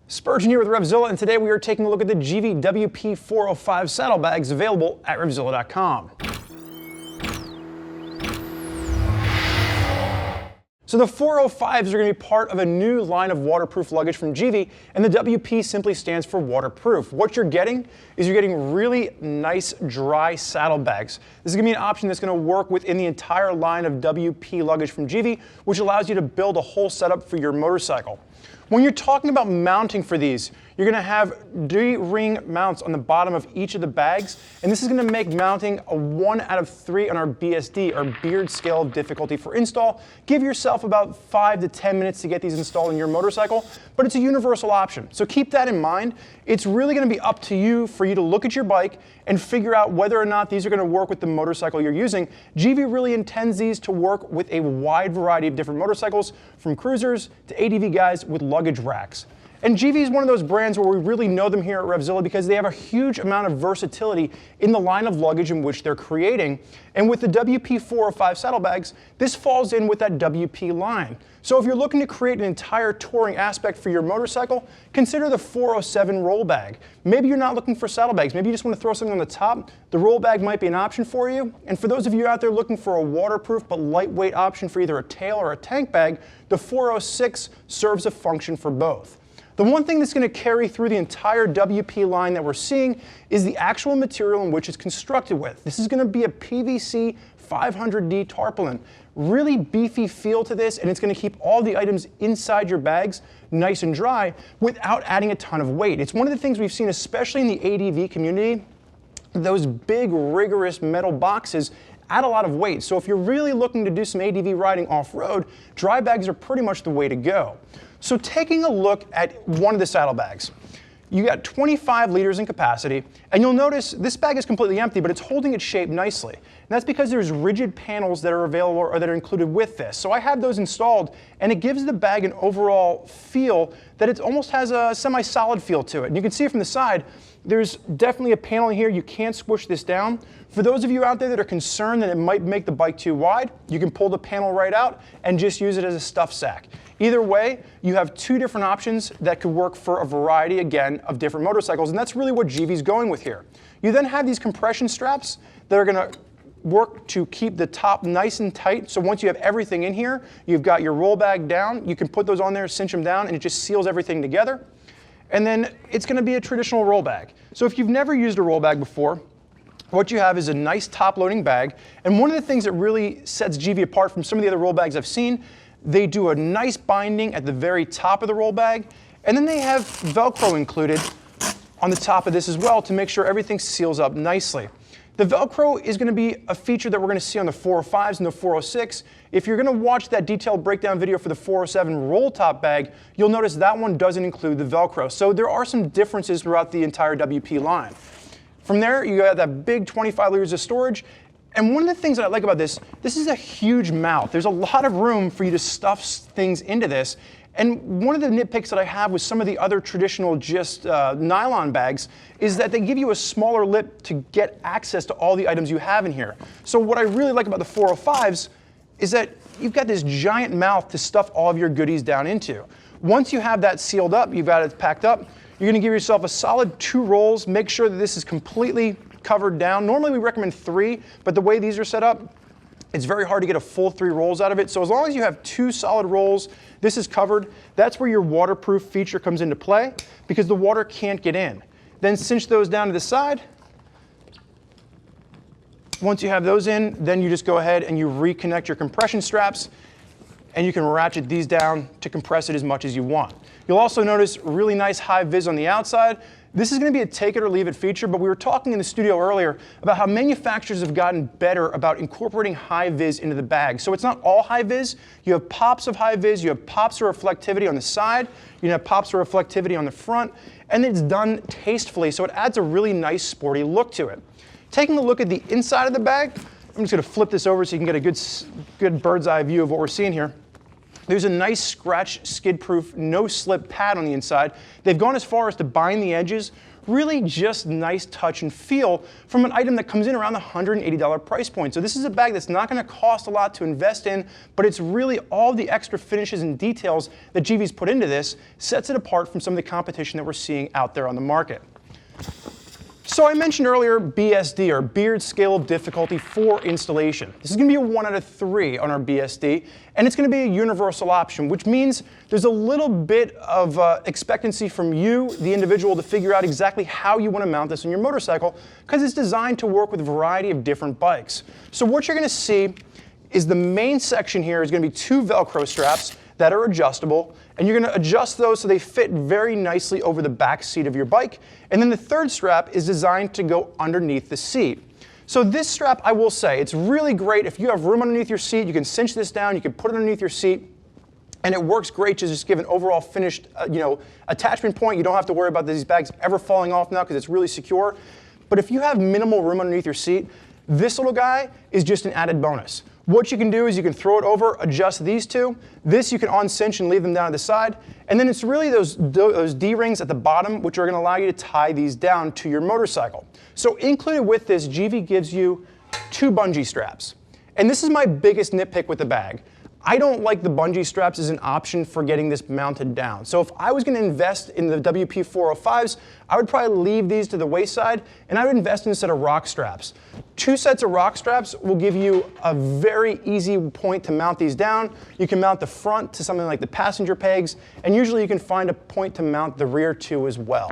Spurgeon here with RevZilla, and today we are taking a look at the Givi WP405 saddle bags available at RevZilla.com. So the 405s are going to be part of a new line of waterproof luggage from Givi, and the WP simply stands for waterproof. What you're getting is you're getting really nice dry saddle bags. This is going to be an option that's going to work within the entire line of WP luggage from Givi, which allows you to build a whole setup for your motorcycle. When you're talking about mounting for these, you're going to have D-ring mounts on the bottom of each of the bags, and this is going to make mounting a 1 out of 3 on our BSD, our Beard Scale of Difficulty for install. Give yourself about 5 to 10 minutes to get these installed in your motorcycle, but it's a universal option. So keep that in mind. It's really going to be up to you for you to look at your bike and figure out whether or not these are going to work with the motorcycle you're using. Givi really intends these to work with a wide variety of different motorcycles, from cruisers to ADV guys with luggage racks. And Givi is one of those brands where we really know them here at RevZilla because they have a huge amount of versatility in the line of luggage in which they're creating. And with the WP405 saddlebags, this falls in with that WP line. So if you're looking to create an entire touring aspect for your motorcycle, consider the 407 roll bag. Maybe you're not looking for saddlebags. Maybe you just want to throw something on the top. The roll bag might be an option for you. And for those of you out there looking for a waterproof but lightweight option for either a tail or a tank bag, the 406 serves a function for both. The one thing that's going to carry through the entire WP line that we're seeing is the actual material in which it's constructed with. This is going to be a PVC 500D tarpaulin. Really beefy feel to this, and it's going to keep all the items inside your bags nice and dry without adding a ton of weight. It's one of the things we've seen, especially in the ADV community. Those big, rigorous metal boxes add a lot of weight. So if you're really looking to do some ADV riding off-road, dry bags are pretty much the way to go. So taking a look at one of the saddlebags, you got 25 liters in capacity, and you'll notice this bag is completely empty, but it's holding its shape nicely. And that's because there's rigid panels that are available or that are included with this. So I have those installed, and it gives the bag an overall feel that it almost has a semi-solid feel to it. And you can see from the side, there's definitely a panel in here. You can't squish this down. For those of you out there that are concerned that it might make the bike too wide, you can pull the panel right out and just use it as a stuff sack. Either way, you have two different options that could work for a variety, again, of different motorcycles, and that's really what Givi's going with here. You then have these compression straps that are going to work to keep the top nice and tight, so once you have everything in here, you've got your roll bag down, you can put those on there, cinch them down, and it just seals everything together. And then it's going to be a traditional roll bag. So if you've never used a roll bag before, what you have is a nice top-loading bag, and one of the things that really sets Givi apart from some of the other roll bags I've seen, they do a nice binding at the very top of the roll bag, and then they have Velcro included on the top of this as well to make sure everything seals up nicely. The Velcro is going to be a feature that we're going to see on the 405s and the 406. If you're going to watch that detailed breakdown video for the 407 roll top bag, you'll notice that one doesn't include the Velcro. So there are some differences throughout the entire WP line. From there, you got that big 25 liters of storage. And one of the things that I like about this is a huge mouth. There's a lot of room for you to stuff things into this. And one of the nitpicks that I have with some of the other traditional just nylon bags is that they give you a smaller lip to get access to all the items you have in here. So what I really like about the 405s is that you've got this giant mouth to stuff all of your goodies down into. Once you have that sealed up, you've got it packed up, you're going to give yourself a solid 2 rolls. Make sure that this is completely covered down. Normally we recommend 3, but the way these are set up, it's very hard to get a full 3 rolls out of it. So as long as you have 2 solid rolls, this is covered. That's where your waterproof feature comes into play because the water can't get in. Then cinch those down to the side. Once you have those in, then you just go ahead and you reconnect your compression straps, and you can ratchet these down to compress it as much as you want. You'll also notice really nice high vis on the outside. This is going to be a take it or leave it feature, but we were talking in the studio earlier about how manufacturers have gotten better about incorporating high vis into the bag. So it's not all high vis. You have pops of high vis, you have pops of reflectivity on the side, you have pops of reflectivity on the front, and it's done tastefully, so it adds a really nice sporty look to it. Taking a look at the inside of the bag, I'm just going to flip this over so you can get a good bird's eye view of what we're seeing here. There's a nice scratch, skid-proof, no-slip pad on the inside. They've gone as far as to bind the edges really just nice touch and feel from an item that comes in around the $180 price point. So this is a bag that's not going to cost a lot to invest in, but it's really all the extra finishes and details that Givi's put into this sets it apart from some of the competition that we're seeing out there on the market. So I mentioned earlier BSD, or Beard Scale of Difficulty for installation. This is going to be a 1 out of 3 on our BSD, and it's going to be a universal option, which means there's a little bit of expectancy from you, the individual, to figure out exactly how you want to mount this on your motorcycle, because it's designed to work with a variety of different bikes. So what you're going to see is the main section here is going to be 2 Velcro straps that are adjustable, and you're going to adjust those so they fit very nicely over the back seat of your bike. And then the third strap is designed to go underneath the seat. So this strap, I will say, it's really great if you have room underneath your seat. You can cinch this down, you can put it underneath your seat, and it works great to just give an overall finished attachment point. You don't have to worry about these bags ever falling off now because it's really secure. But if you have minimal room underneath your seat, this little guy is just an added bonus. What you can do is you can throw it over, adjust these two. This you can uncinch and leave them down to the side. And then it's really those D-rings at the bottom which are going to allow you to tie these down to your motorcycle. So included with this, Givi gives you 2 bungee straps. And this is my biggest nitpick with the bag. I don't like the bungee straps as an option for getting this mounted down. So if I was going to invest in the WP405s, I would probably leave these to the wayside and I would invest in a set of rock straps. 2 sets of rock straps will give you a very easy point to mount these down. You can mount the front to something like the passenger pegs, and usually you can find a point to mount the rear to as well.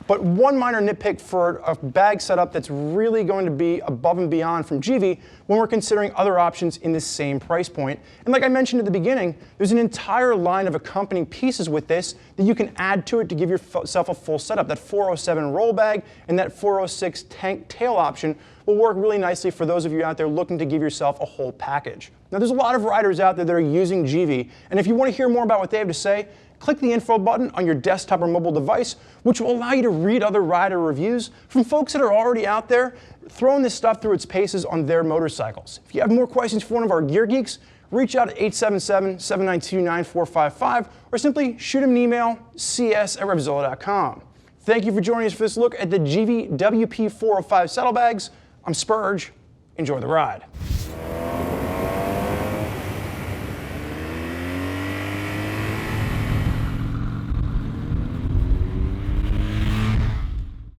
But one minor nitpick for a bag setup that's really going to be above and beyond from Givi when we're considering other options in the same price point. And like I mentioned at the beginning, there's an entire line of accompanying pieces with this that you can add to it to give yourself a full setup. That 407 roll bag and that 406 tank tail option will work really nicely for those of you out there looking to give yourself a whole package. Now there's a lot of riders out there that are using Givi, and if you want to hear more about what they have to say, click the info button on your desktop or mobile device, which will allow you to read other rider reviews from folks that are already out there throwing this stuff through its paces on their motorcycles. If you have more questions for one of our gear geeks, reach out at 877-792-9455 or simply shoot him an email, cs@RevZilla.com. Thank you for joining us for this look at the Givi WP405 saddlebags. I'm Spurge. Enjoy the ride.